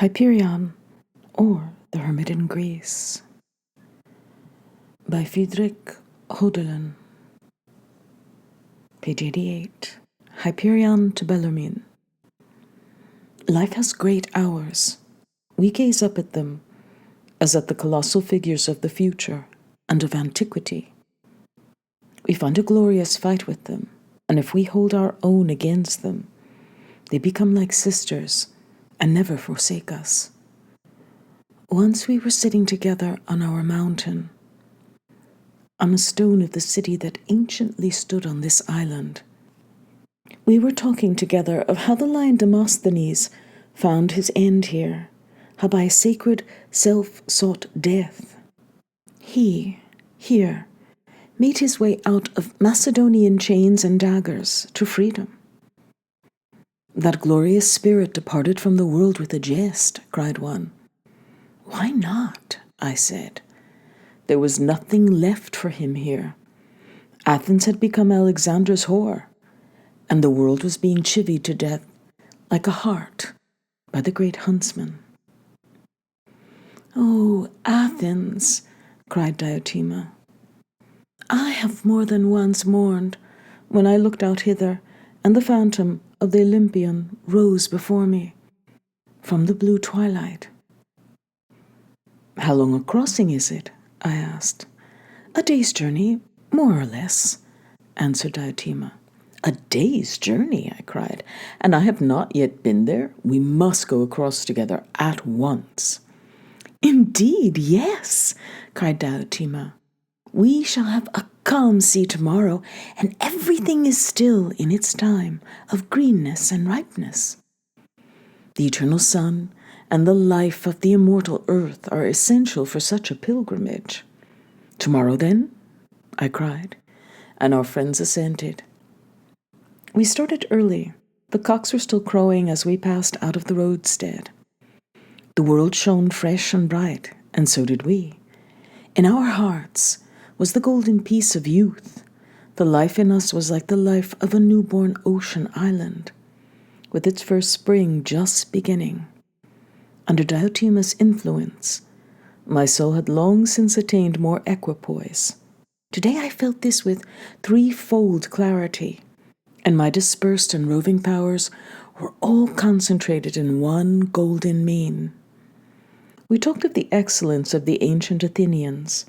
Hyperion, or the Hermit in Greece, by Friedrich Hölderlin. Page 88. Hyperion to Bellarmine. Life has great hours. We gaze up at them as at the colossal figures of the future and of antiquity. We find a glorious fight with them, and if we hold our own against them, they become like sisters and never forsake us. Once we were sitting together on our mountain, on a stone of the city that anciently stood on this island. We were talking together of how the lion Demosthenes found his end here, how by a sacred self-sought death, he, here, made his way out of Macedonian chains and daggers to freedom. That glorious spirit departed from the world with a jest, cried one. Why not? I said. There was nothing left for him here. Athens had become Alexander's whore, and the world was being chivied to death like a hart by the great huntsman. Oh, Athens, cried Diotima. I have more than once mourned when I looked out hither, and the phantom of the Olympian rose before me from the blue twilight. How long a crossing is it? I asked. A day's journey, more or less, answered Diotima. A day's journey, I cried, and I have not yet been there. We must go across together at once. Indeed, yes, cried Diotima. We shall have a calm sea tomorrow, and everything is still in its time of greenness and ripeness. The eternal sun and the life of the immortal earth are essential for such a pilgrimage. Tomorrow, then? I cried, and our friends assented. We started early. The cocks were still crowing as we passed out of the roadstead. The world shone fresh and bright, and so did we. In our hearts was the golden peace of youth. The life in us was like the life of a newborn ocean island, with its first spring just beginning. Under Diotima's influence, my soul had long since attained more equipoise. Today I felt this with threefold clarity, and my dispersed and roving powers were all concentrated in one golden mean. We talked of the excellence of the ancient Athenians,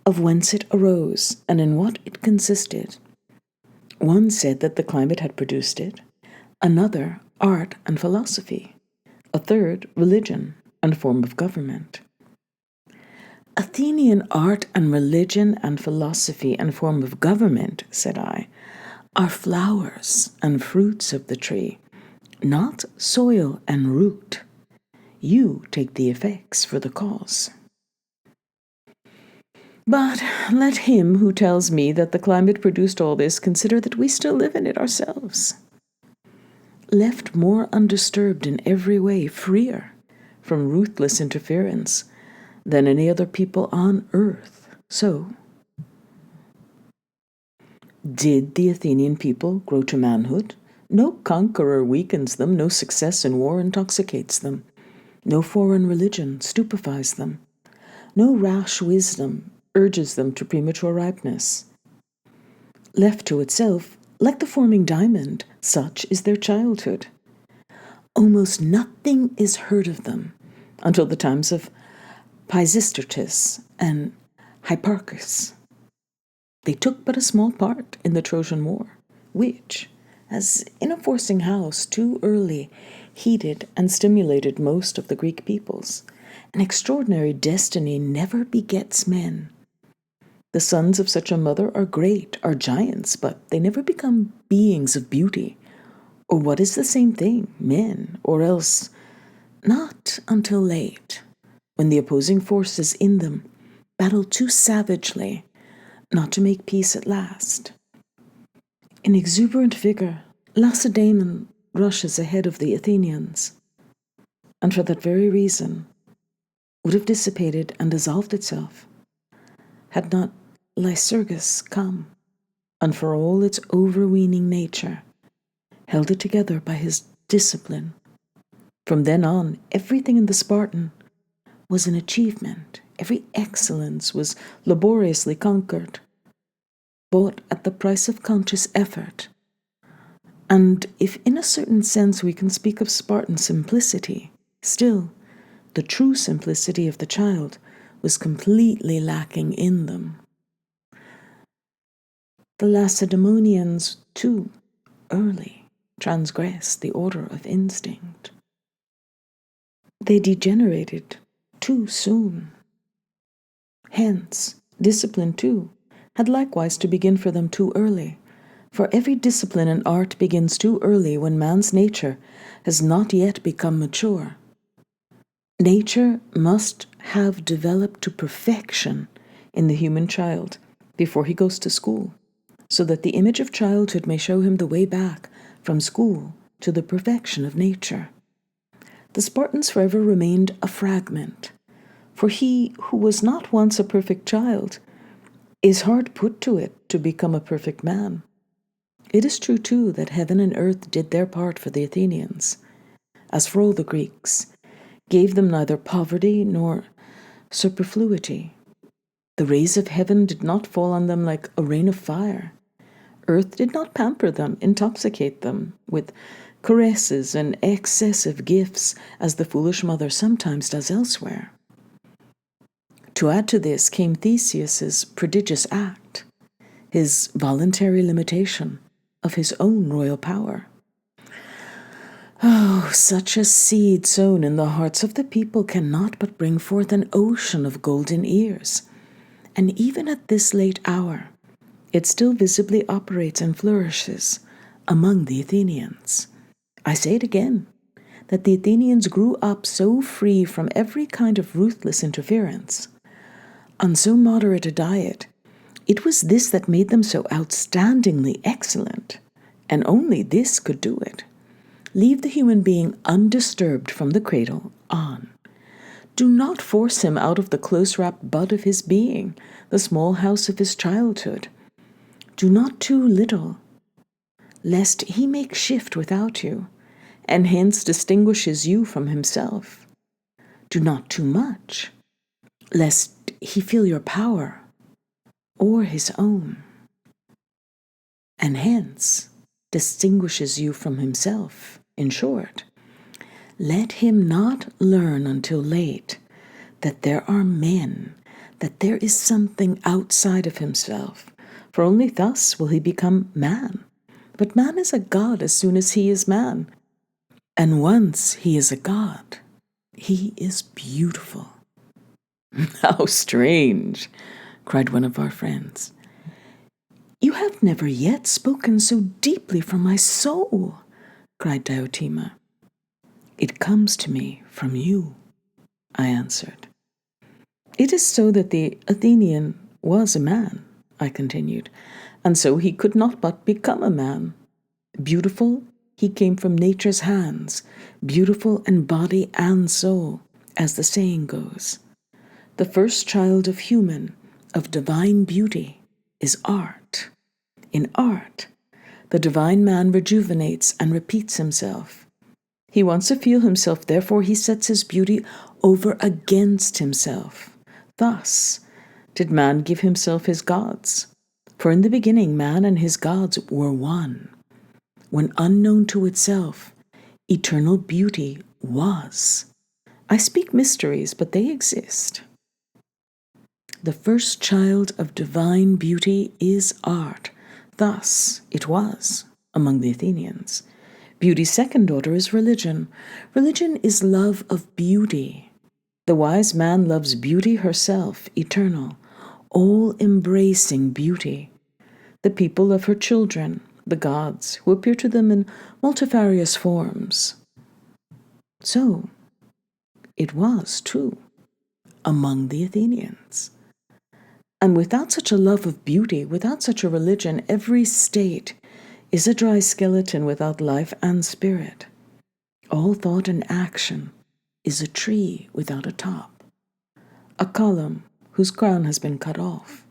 of whence it arose and in what it consisted. One said that the climate had produced it, another art and philosophy, a third religion and form of government. Athenian art and religion and philosophy and form of government, said I, are flowers and fruits of the tree, not soil and root. You take the effects for the cause. But let him who tells me that the climate produced all this consider that we still live in it ourselves, left more undisturbed in every way, freer from ruthless interference than any other people on earth. So, did the Athenian people grow to manhood? No conqueror weakens them, no success in war intoxicates them, no foreign religion stupefies them, no rash wisdom urges them to premature ripeness. Left to itself, like the forming diamond, such is their childhood. Almost nothing is heard of them until the times of Pisistratus and Hipparchus. They took but a small part in the Trojan War, which, as in a forcing house too early, heated and stimulated most of the Greek peoples. An extraordinary destiny never begets men. The sons of such a mother are great, are giants, but they never become beings of beauty, or what is the same thing, men, or else not until late, when the opposing forces in them battle too savagely not to make peace at last. In exuberant vigor, Lacedaemon rushes ahead of the Athenians, and for that very reason would have dissipated and dissolved itself, had not Lycurgus come, and for all its overweening nature, held it together by his discipline, From then on, everything in the Spartan was an achievement. Every excellence was laboriously conquered, bought at the price of conscious effort. And if in a certain sense we can speak of Spartan simplicity, still, the true simplicity of the child was completely lacking in them. The Lacedaemonians, too early, transgressed the order of instinct. They degenerated too soon. Hence, discipline, too, had likewise to begin for them too early. For every discipline and art begins too early when man's nature has not yet become mature. Nature must have developed to perfection in the human child before he goes to school, so that the image of childhood may show him the way back from school to the perfection of nature. The Spartans forever remained a fragment, for he who was not once a perfect child is hard put to it to become a perfect man. It is true, too, that heaven and earth did their part for the Athenians, as for all the Greeks, gave them neither poverty nor superfluity. The rays of heaven did not fall on them like a rain of fire. Earth did not pamper them, intoxicate them with caresses and excessive gifts, as the foolish mother sometimes does elsewhere. To add to this came Theseus's prodigious act, his voluntary limitation of his own royal power. Oh, such a seed sown in the hearts of the people cannot but bring forth an ocean of golden ears. And even at this late hour, it still visibly operates and flourishes among the Athenians. I say it again, that the Athenians grew up so free from every kind of ruthless interference, on so moderate a diet. It was this that made them so outstandingly excellent, and only this could do it. Leave the human being undisturbed from the cradle on. Do not force him out of the close-wrapped bud of his being, the small house of his childhood. Do not too little, lest he make shift without you, and hence distinguishes you from himself. Do not too much, lest he feel your power or his own, and hence distinguishes you from himself. In short, let him not learn until late that there are men, that there is something outside of himself, for only thus will he become man. But man is a god as soon as he is man, and once he is a god, he is beautiful. How strange, cried one of our friends. You have never yet spoken so deeply from my soul, cried Diotima. It comes to me from you, I answered. It is so that the Athenian was a man, I continued, and so he could not but become a man. Beautiful, he came from nature's hands, beautiful in body and soul, as the saying goes. The first child of human, of divine beauty, is art. In art, the divine man rejuvenates and repeats himself. He wants to feel himself, therefore he sets his beauty over against himself. Thus did man give himself his gods. For in the beginning man and his gods were one. When unknown to itself, eternal beauty was. I speak mysteries, but they exist. The first child of divine beauty is art. Thus it was among the Athenians. Beauty's second order is religion. Religion is love of beauty. The wise man loves beauty herself, eternal, all-embracing beauty. The people love her children, the gods, who appear to them in multifarious forms. So it was, too, among the Athenians. And without such a love of beauty, without such a religion, every state is a dry skeleton without life and spirit. All thought and action is a tree without a top, a column whose crown has been cut off.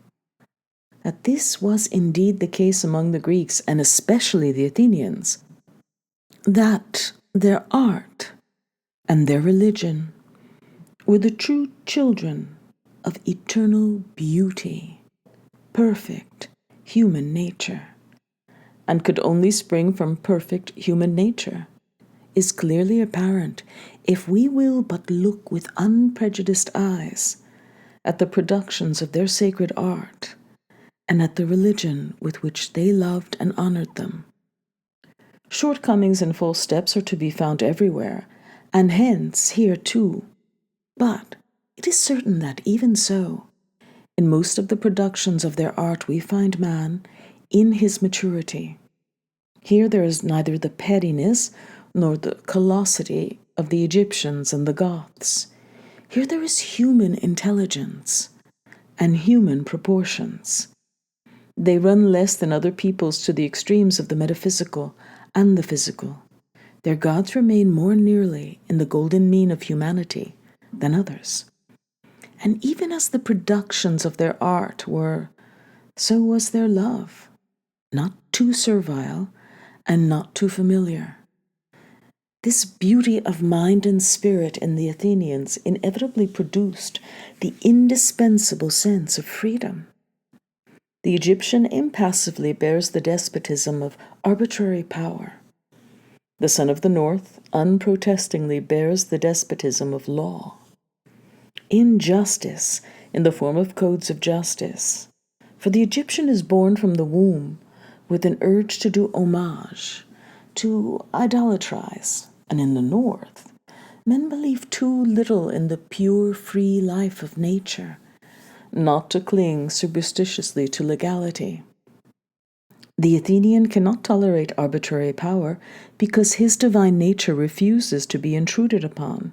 That this was indeed the case among the Greeks, and especially the Athenians, that their art and their religion were the true children of eternal beauty, perfect human nature, and could only spring from perfect human nature, is clearly apparent if we will but look with unprejudiced eyes at the productions of their sacred art and at the religion with which they loved and honored them. Shortcomings and false steps are to be found everywhere, and hence here too. But it is certain that even so, in most of the productions of their art we find man in his maturity. Here there is neither the pettiness nor the callosity of the Egyptians and the Goths. Here there is human intelligence and human proportions. They run less than other peoples to the extremes of the metaphysical and the physical. Their gods remain more nearly in the golden mean of humanity than others. And even as the productions of their art were, so was their love, not too servile and not too familiar. This beauty of mind and spirit in the Athenians inevitably produced the indispensable sense of freedom. The Egyptian impassively bears the despotism of arbitrary power. The son of the north unprotestingly bears the despotism of law. Injustice in the form of codes of justice. For the Egyptian is born from the womb with an urge to do homage, to idolatrize. And in the north, men believe too little in the pure, free life of nature, not to cling superstitiously to legality. The Athenian cannot tolerate arbitrary power because his divine nature refuses to be intruded upon.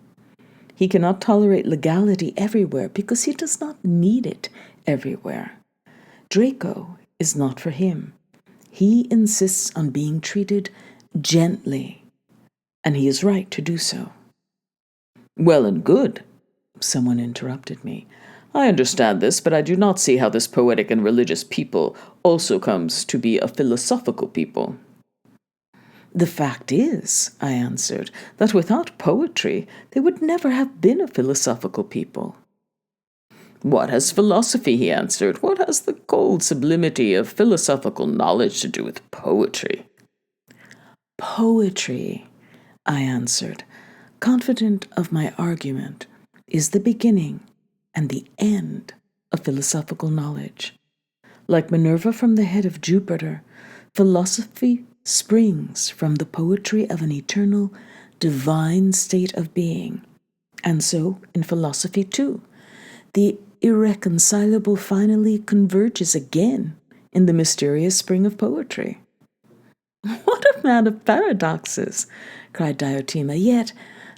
He cannot tolerate legality everywhere because he does not need it everywhere. Draco is not for him. He insists on being treated gently, and he is right to do so. Well and good, someone interrupted me. I understand this, but I do not see how this poetic and religious people also comes to be a philosophical people. The fact is, I answered, that without poetry they would never have been a philosophical people. What has philosophy, he answered, what has the cold sublimity of philosophical knowledge to do with poetry? Poetry, I answered, confident of my argument, is the beginning and the end of philosophical knowledge. Like Minerva from the head of Jupiter, philosophy springs from the poetry of an eternal, divine state of being. And so, in philosophy too, the irreconcilable finally converges again in the mysterious spring of poetry. What a man of paradoxes, cried Diotima, yet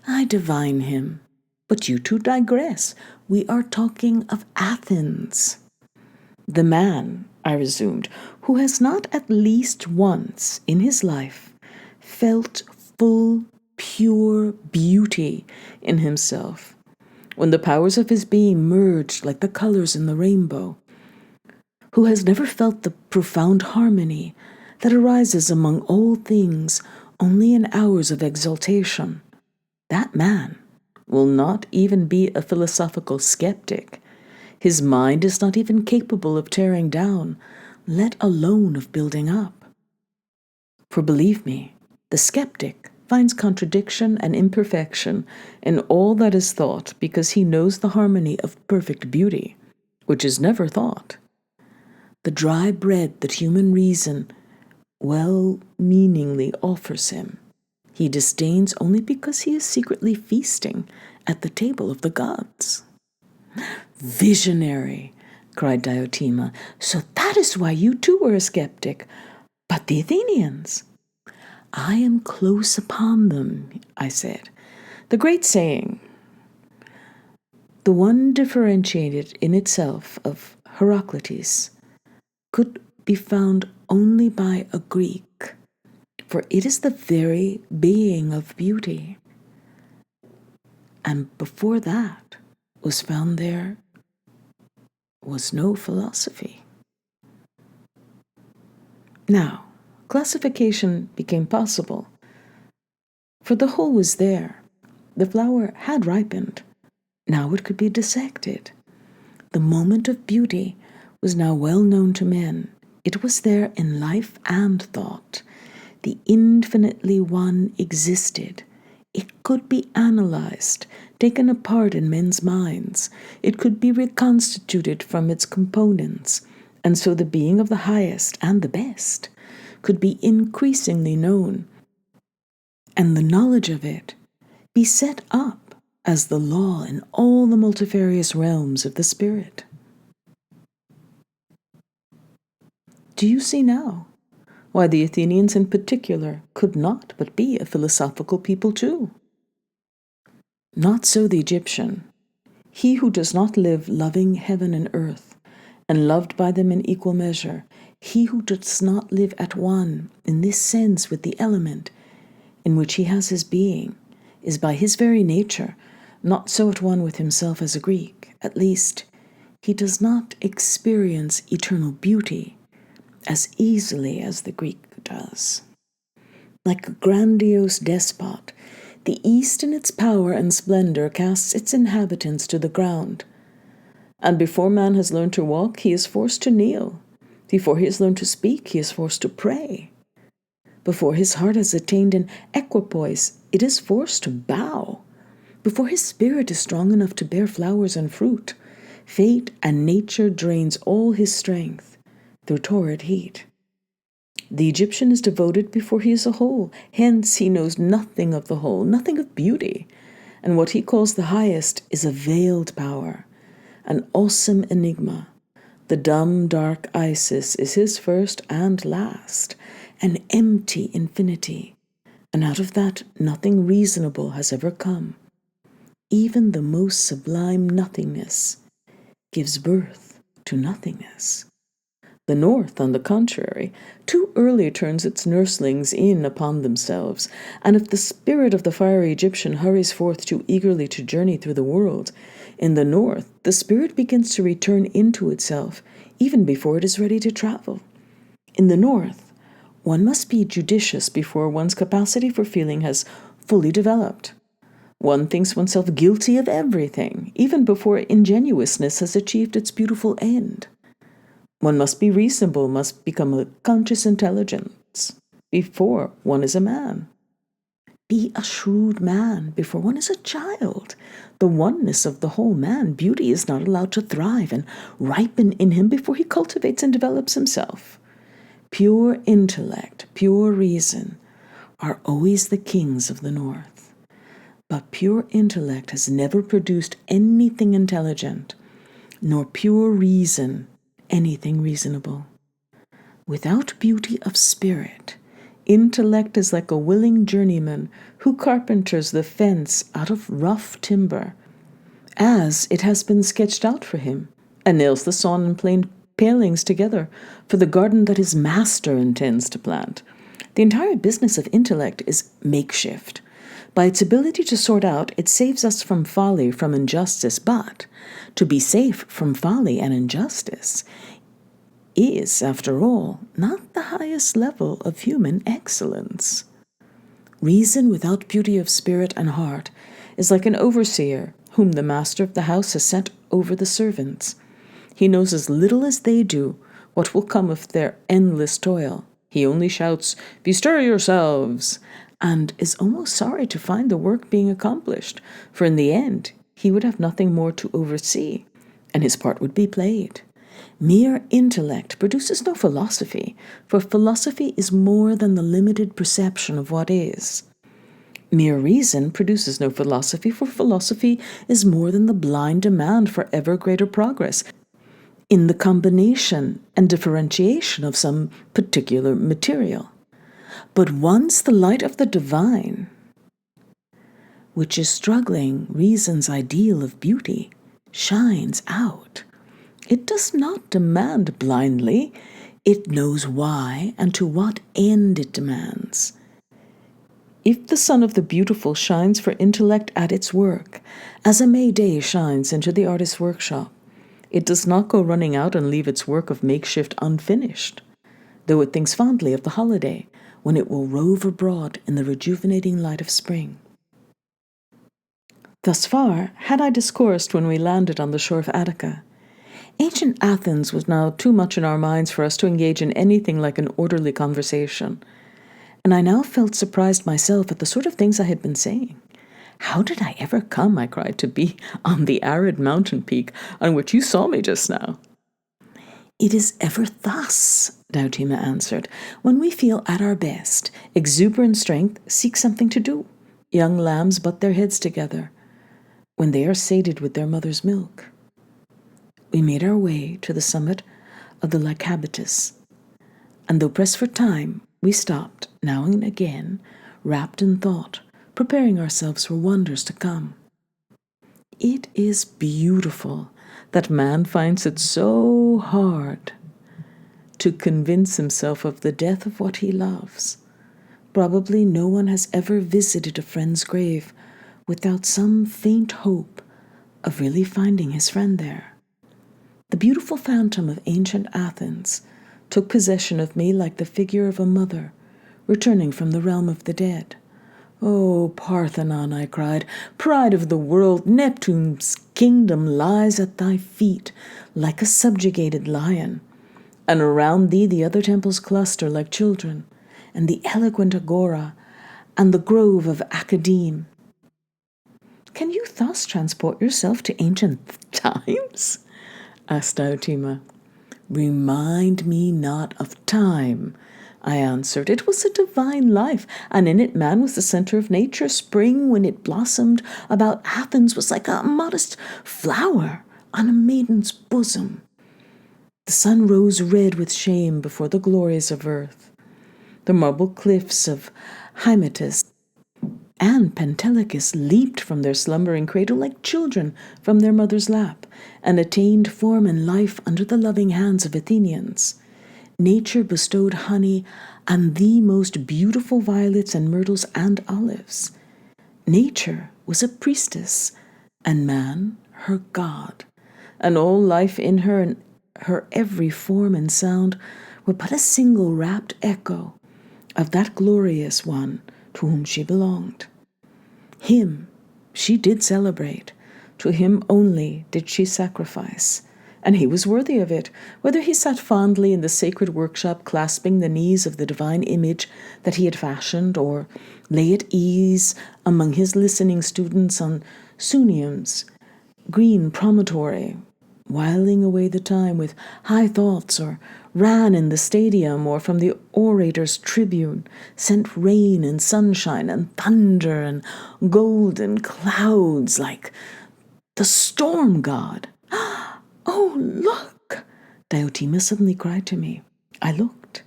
I divine him. But you two digress. We are talking of Athens. The man, I resumed, who has not at least once in his life felt full, pure beauty in himself, when the powers of his being merged like the colors in the rainbow, who has never felt the profound harmony that arises among all things only in hours of exaltation, that man will not even be a philosophical skeptic. His mind is not even capable of tearing down, let alone of building up. For believe me, the skeptic finds contradiction and imperfection in all that is thought because he knows the harmony of perfect beauty, which is never thought. The dry bread that human reason well-meaningly offers him, he disdains only because he is secretly feasting at the table of the gods. Visionary, cried Diotima. So that is why you too were a skeptic. But the Athenians? I am close upon them, I said. The great saying, the one differentiated in itself of Heraclitus, could be found only by a Greek, for it is the very being of beauty. And before that was found there was no philosophy. Now, classification became possible, for the whole was there. The flower had ripened. Now it could be dissected. The moment of beauty was now well known to men. It was there in life and thought. The infinitely one existed. It could be analyzed, taken apart in men's minds. It could be reconstituted from its components, and so the being of the highest and the best could be increasingly known, and the knowledge of it be set up as the law in all the multifarious realms of the spirit. Do you see now why the Athenians in particular could not but be a philosophical people too? Not so the Egyptian. He who does not live loving heaven and earth, and loved by them in equal measure, he who does not live at one in this sense with the element in which he has his being, is by his very nature not so at one with himself as a Greek. At least, he does not experience eternal beauty as easily as the Greek does. Like a grandiose despot, the East in its power and splendor casts its inhabitants to the ground. And before man has learned to walk, he is forced to kneel. Before he has learned to speak, he is forced to pray. Before his heart has attained an equipoise, it is forced to bow. Before his spirit is strong enough to bear flowers and fruit, fate and nature drains all his strength through torrid heat. The Egyptian is devoted before he is a whole. Hence he knows nothing of the whole, nothing of beauty. And what he calls the highest is a veiled power, an awesome enigma. The dumb, dark Isis is his first and last, an empty infinity. And out of that nothing reasonable has ever come. Even the most sublime nothingness gives birth to nothingness. The North, on the contrary, too early turns its nurslings in upon themselves, and if the spirit of the fiery Egyptian hurries forth too eagerly to journey through the world, in the North the spirit begins to return into itself even before it is ready to travel. In the North, one must be judicious before one's capacity for feeling has fully developed. One thinks oneself guilty of everything, even before ingenuousness has achieved its beautiful end. One must be reasonable, must become a conscious intelligence before one is a man. Be a shrewd man before one is a child. The oneness of the whole man, beauty, is not allowed to thrive and ripen in him before he cultivates and develops himself. Pure intellect, pure reason are always the kings of the North. But pure intellect has never produced anything intelligent, nor pure reason anything reasonable. Without beauty of spirit, intellect is like a willing journeyman who carpenters the fence out of rough timber, as it has been sketched out for him, and nails the sawn and planed palings together for the garden that his master intends to plant. The entire business of intellect is makeshift. By its ability to sort out, it saves us from folly, from injustice, but to be safe from folly and injustice is, after all, not the highest level of human excellence. Reason without beauty of spirit and heart is like an overseer whom the master of the house has set over the servants. He knows as little as they do what will come of their endless toil. He only shouts, "Bestir yourselves!" and is almost sorry to find the work being accomplished, for in the end he would have nothing more to oversee, and his part would be played. Mere intellect produces no philosophy, for philosophy is more than the limited perception of what is. Mere reason produces no philosophy, for philosophy is more than the blind demand for ever greater progress in the combination and differentiation of some particular material. But once the light of the divine, which is struggling reason's ideal of beauty, shines out, it does not demand blindly. It knows why and to what end it demands. If the sun of the beautiful shines for intellect at its work, as a May day shines into the artist's workshop, it does not go running out and leave its work of makeshift unfinished, though it thinks fondly of the holiday when it will rove abroad in the rejuvenating light of spring. Thus far had I discoursed when we landed on the shore of Attica. Ancient Athens was now too much in our minds for us to engage in anything like an orderly conversation, and I now felt surprised myself at the sort of things I had been saying. How did I ever come, I cried, to be on the arid mountain peak on which you saw me just now? It is ever thus, Diotima answered. When we feel at our best, exuberant strength seeks something to do. Young lambs butt their heads together when they are sated with their mother's milk. We made our way to the summit of the Lycabettus, and though pressed for time, we stopped now and again, wrapped in thought, preparing ourselves for wonders to come. It is beautiful that man finds it so hard to convince himself of the death of what he loves. Probably no one has ever visited a friend's grave without some faint hope of really finding his friend there. The beautiful phantom of ancient Athens took possession of me like the figure of a mother returning from the realm of the dead. "Oh, Parthenon," I cried, "pride of the world, Neptune's kingdom lies at thy feet like a subjugated lion, and around thee the other temples cluster like children, and the eloquent agora, and the grove of Academe." "Can you thus transport yourself to ancient times?" asked Diotima. "Remind me not of time," I answered. "It was a divine life, and in it man was the center of nature. Spring, when it blossomed about Athens, was like a modest flower on a maiden's bosom. The sun rose red with shame before the glories of earth. The marble cliffs of Hymettus and Pentelicus leaped from their slumbering cradle like children from their mother's lap, and attained form and life under the loving hands of Athenians. Nature bestowed honey and the most beautiful violets and myrtles and olives. Nature was a priestess, and man her god, and all life in her and her every form and sound were but a single rapt echo of that glorious one to whom she belonged. Him she did celebrate, to him only did she sacrifice, and he was worthy of it, whether he sat fondly in the sacred workshop clasping the knees of the divine image that he had fashioned, or lay at ease among his listening students on Sunium's green promontory, whiling away the time with high thoughts, or ran in the stadium, or from the orator's tribune sent rain and sunshine and thunder and golden clouds like the storm god. "Oh, look!" Diotima suddenly cried to me. I looked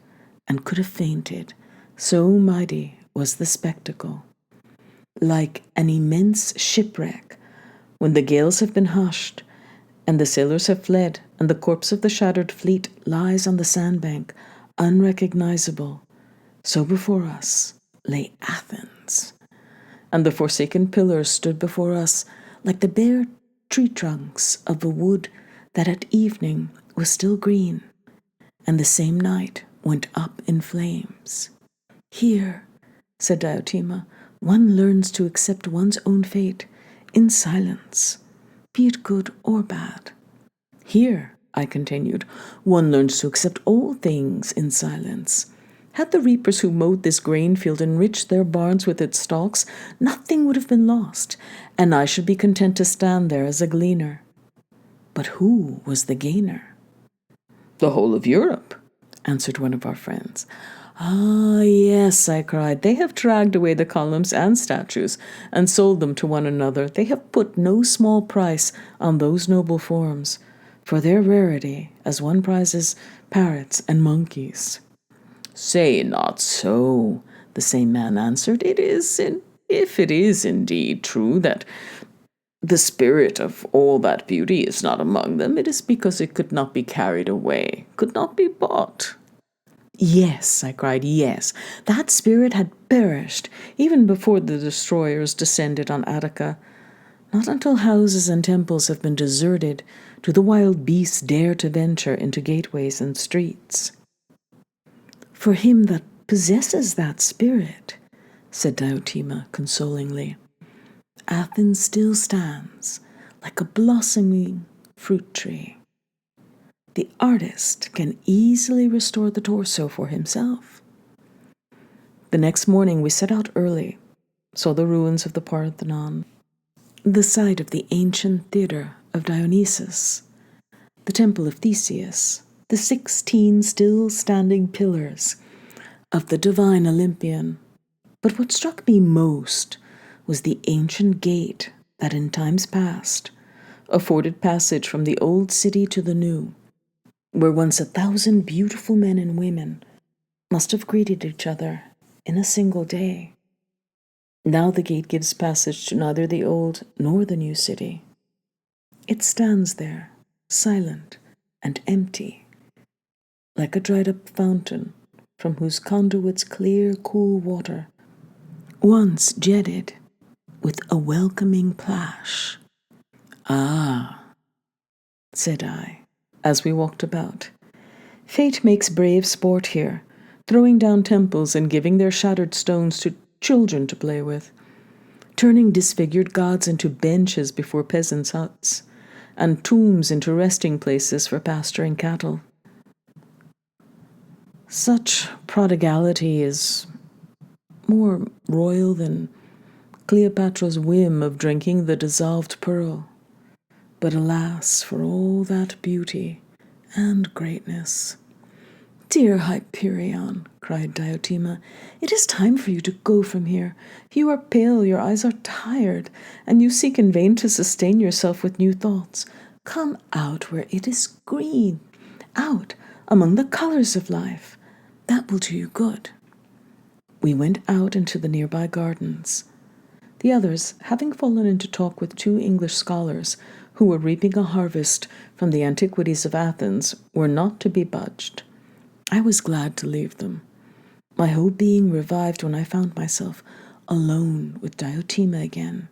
and could have fainted, so mighty was the spectacle. Like an immense shipwreck, when the gales have been hushed, and the sailors have fled, and the corpse of the shattered fleet lies on the sandbank, unrecognizable, so before us lay Athens, and the forsaken pillars stood before us like the bare tree trunks of a wood that at evening was still green, and the same night went up in flames. "Here," said Diotima, "one learns to accept one's own fate in silence, be it good or bad. Here," I continued, "one learns to accept all things in silence. Had the reapers who mowed this grain field enriched their barns with its stalks, nothing would have been lost, and I should be content to stand there as a gleaner. But who was the gainer?" "The whole of Europe," answered one of our friends. "Ah, yes," I cried, "they have dragged away the columns and statues and sold them to one another. They have put no small price on those noble forms, for their rarity, as one prizes parrots and monkeys." "Say not so," the same man answered. If it is indeed true that the spirit of all that beauty is not among them, it is because it could not be carried away, could not be bought." "Yes," I cried, "yes, that spirit had perished even before the destroyers descended on Attica. Not until houses and temples have been deserted do the wild beasts dare to venture into gateways and streets." "For him that possesses that spirit," said Diotima consolingly, Athens still stands like a blossoming fruit tree. The artist can easily restore the torso for himself. The next morning we set out early, saw the ruins of the Parthenon, the site of the ancient theatre of Dionysus, the temple of Theseus, the 16 still standing pillars of the divine Olympian. But what struck me most was the ancient gate that in times past afforded passage from the old city to the new, where once 1,000 beautiful men and women must have greeted each other in a single day. Now the gate gives passage to neither the old nor the new city. It stands there, silent and empty, like a dried-up fountain from whose conduits clear, cool water once jetted with a welcoming plash. "Ah," said I, as we walked about, "fate makes brave sport here, throwing down temples and giving their shattered stones to children to play with, turning disfigured gods into benches before peasants' huts, and tombs into resting places for pasturing cattle. Such prodigality is more royal than Cleopatra's whim of drinking the dissolved pearl. But alas for all that beauty and greatness." "Dear Hyperion," cried Diotima, "it is time for you to go from here. You are pale, your eyes are tired, and you seek in vain to sustain yourself with new thoughts. Come out where it is green, out among the colors of life. That will do you good." We went out into the nearby gardens. The others, having fallen into talk with 2 English scholars who were reaping a harvest from the antiquities of Athens, were not to be budged. I was glad to leave them, my whole being revived when I found myself alone with Diotima again.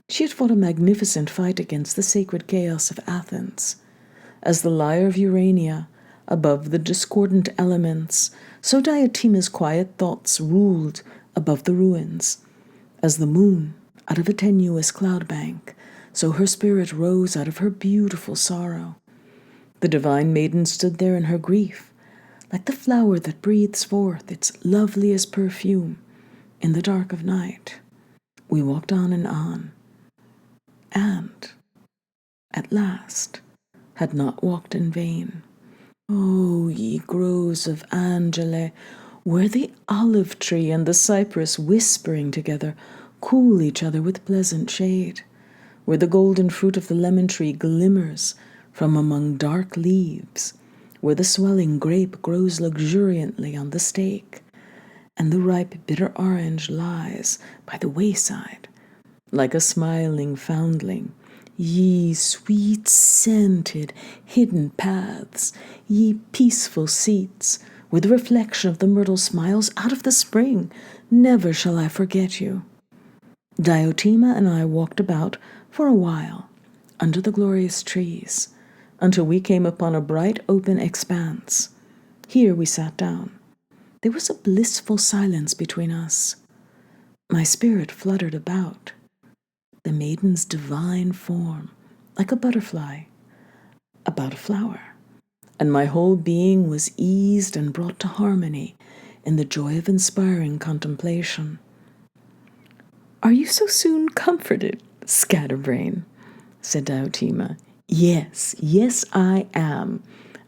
She had fought a magnificent fight against the sacred chaos of Athens. As the lyre of Urania above the discordant elements, so Diotima's quiet thoughts ruled above the ruins. As the moon out of a tenuous cloud bank, so her spirit rose out of her beautiful sorrow. The divine maiden stood there in her grief, like the flower that breathes forth its loveliest perfume in the dark of night. We walked on, and, at last, had not walked in vain. Oh, ye groves of Angele, where the olive tree and the cypress, whispering together, cool each other with pleasant shade, where the golden fruit of the lemon tree glimmers from among dark leaves, where the swelling grape grows luxuriantly on the stake, and the ripe bitter orange lies by the wayside, like a smiling foundling. Ye sweet-scented hidden paths, ye peaceful seats, where the reflection of the myrtle smiles out of the spring, never shall I forget you. Diotima and I walked about for a while under the glorious trees, until we came upon a bright open expanse. Here we sat down. There was a blissful silence between us. My spirit fluttered about the maiden's divine form, like a butterfly, about a flower, and my whole being was eased and brought to harmony in the joy of inspiring contemplation. "Are you so soon comforted, scatterbrain?" said Diotima. Yes, I am,"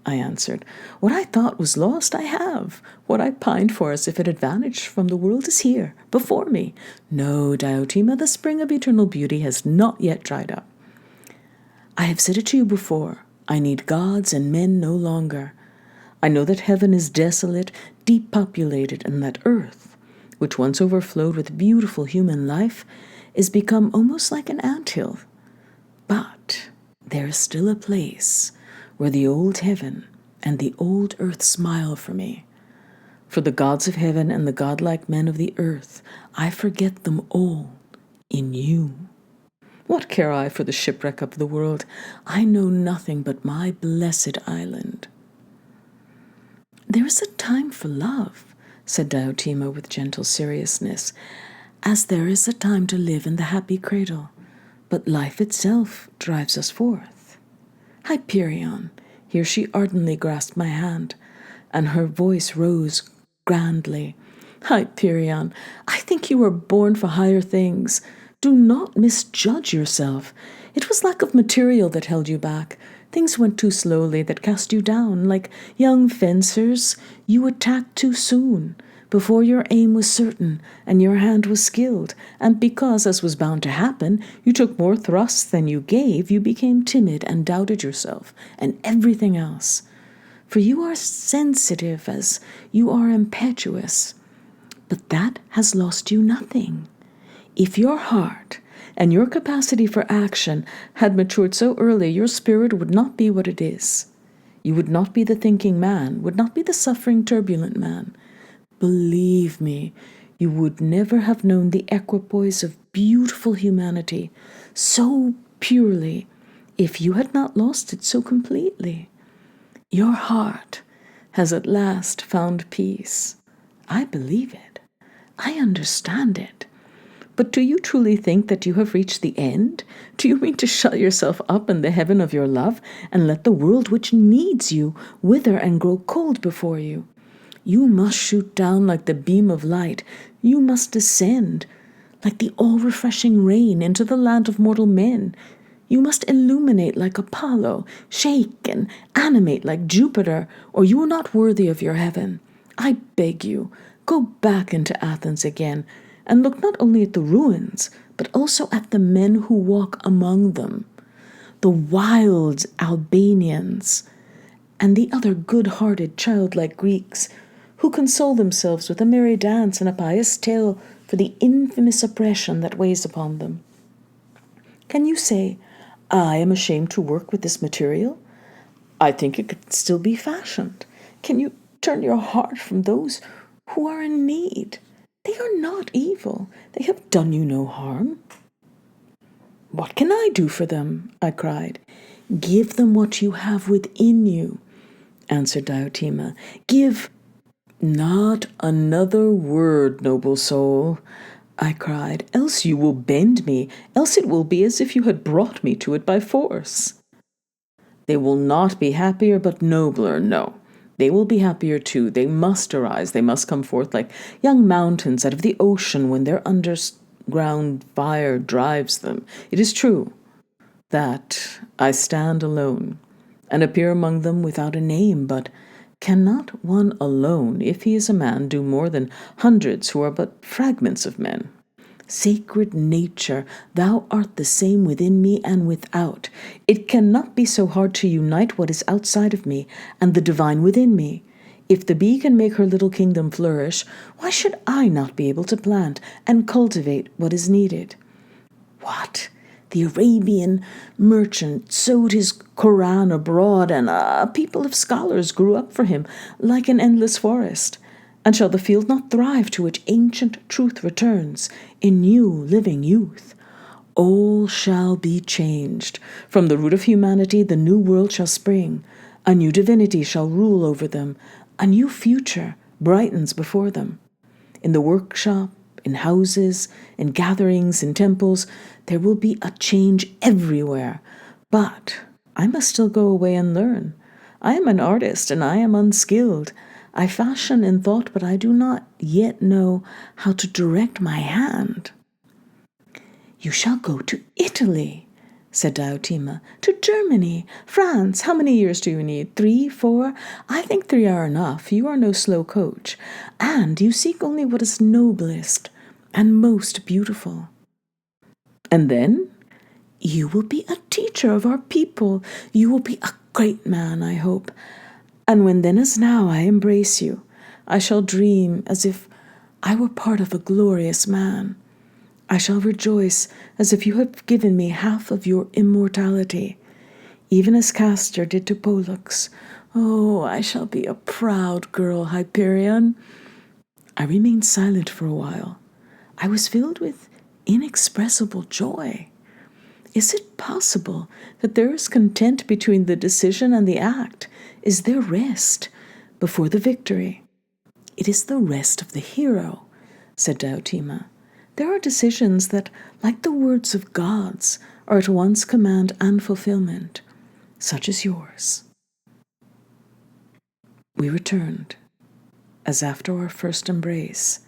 I answered. "What I thought was lost, I have. What I pined for as if it had vanished from the world is here, before me. No, Diotima, the spring of eternal beauty has not yet dried up. I have said it to you before. I need gods and men no longer. I know that heaven is desolate, depopulated, and that earth, which once overflowed with beautiful human life, is become almost like an anthill. But there is still a place where the old heaven and the old earth smile for me. For the gods of heaven and the godlike men of the earth, I forget them all in you. What care I for the shipwreck of the world? I know nothing but my blessed island." "There is a time for love," said Diotima with gentle seriousness, as there is a time to live in the happy cradle, but life itself drives us forth. Hyperion, here she ardently grasped my hand, and her voice rose grandly. Hyperion, I think you were born for higher things. Do not misjudge yourself. It was lack of material that held you back. Things went too slowly that cast you down. Like young fencers, you attacked too soon, before your aim was certain and your hand was skilled, and because, as was bound to happen, you took more thrusts than you gave, you became timid and doubted yourself and everything else. For you are sensitive as you are impetuous, but that has lost you nothing. If your heart and your capacity for action had matured so early, your spirit would not be what it is. You would not be the thinking man, would not be the suffering, turbulent man. Believe me, you would never have known the equipoise of beautiful humanity so purely if you had not lost it so completely. Your heart has at last found peace. I believe it. I understand it. But do you truly think that you have reached the end? Do you mean to shut yourself up in the heaven of your love and let the world which needs you wither and grow cold before you? You must shoot down like the beam of light. You must descend like the all-refreshing rain into the land of mortal men. You must illuminate like Apollo, shake and animate like Jupiter, or you are not worthy of your heaven. I beg you, go back into Athens again, and look not only at the ruins, but also at the men who walk among them, the wild Albanians, and the other good-hearted, childlike Greeks, who console themselves with a merry dance and a pious tale for the infamous oppression that weighs upon them. Can you say, I am ashamed to work with this material? I think it could still be fashioned. Can you turn your heart from those who are in need? They are not evil. They have done you no harm. What can I do for them? I cried. Give them what you have within you, answered Diotima. Give. Not another word, noble soul, I cried, else you will bend me, else it will be as if you had brought me to it by force. They will not be happier, but nobler, no. They will be happier too. They must arise. They must come forth like young mountains out of the ocean when their underground fire drives them. It is true that I stand alone and appear among them without a name, but cannot one alone, if he is a man, do more than hundreds who are but fragments of men? Sacred nature, thou art the same within me and without. It cannot be so hard to unite what is outside of me and the divine within me. If the bee can make her little kingdom flourish, why should I not be able to plant and cultivate what is needed? What? The Arabian merchant sowed his Koran abroad, and a people of scholars grew up for him like an endless forest. And shall the field not thrive to which ancient truth returns in new living youth? All shall be changed. From the root of humanity the new world shall spring. A new divinity shall rule over them. A new future brightens before them. In the workshop, in houses, in gatherings, in temples, there will be a change everywhere. But I must still go away and learn. I am an artist, and I am unskilled. I fashion in thought, but I do not yet know how to direct my hand. You shall go to Italy, said Diotima, to Germany, France. How many years do you need? 3, 4? I think 3 are enough. You are no slow coach. And you seek only what is noblest and most beautiful. And then you will be a teacher of our people. You will be a great man, I hope. And when then as now I embrace you, I shall dream as if I were part of a glorious man. I shall rejoice as if you have given me half of your immortality, even as Castor did to Pollux. Oh, I shall be a proud girl, Hyperion. I remained silent for a while. I was filled with inexpressible joy. Is it possible that there is content between the decision and the act? Is there rest before the victory? It is the rest of the hero, said Diotima. There are decisions that, like the words of gods, are at once command and fulfillment, such as yours. We returned, as after our first embrace,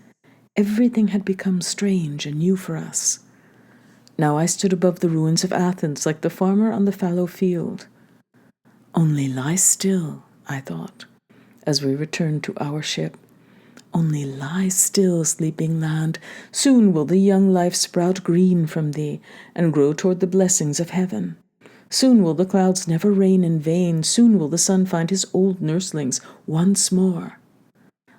everything had become strange and new for us. Now I stood above the ruins of Athens like the farmer on the fallow field. Only lie still, I thought, as we returned to our ship. Only lie still, sleeping land. Soon will the young life sprout green from thee, and grow toward the blessings of heaven. Soon will the clouds never rain in vain. Soon will the sun find his old nurslings once more.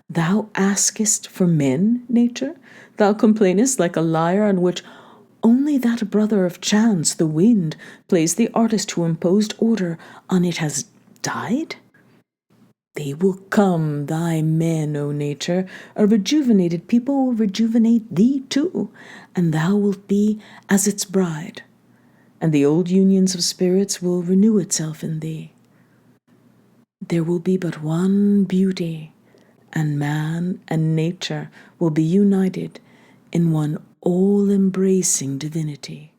Thou askest for men, nature? Thou complainest like a lyre on which only that brother of chance, the wind, plays the artist who imposed order on it has died? They will come, thy men, O nature. A rejuvenated people will rejuvenate thee too, and thou wilt be as its bride, and the old unions of spirits will renew itself in thee. There will be but one beauty, and man and nature will be united in one all-embracing divinity.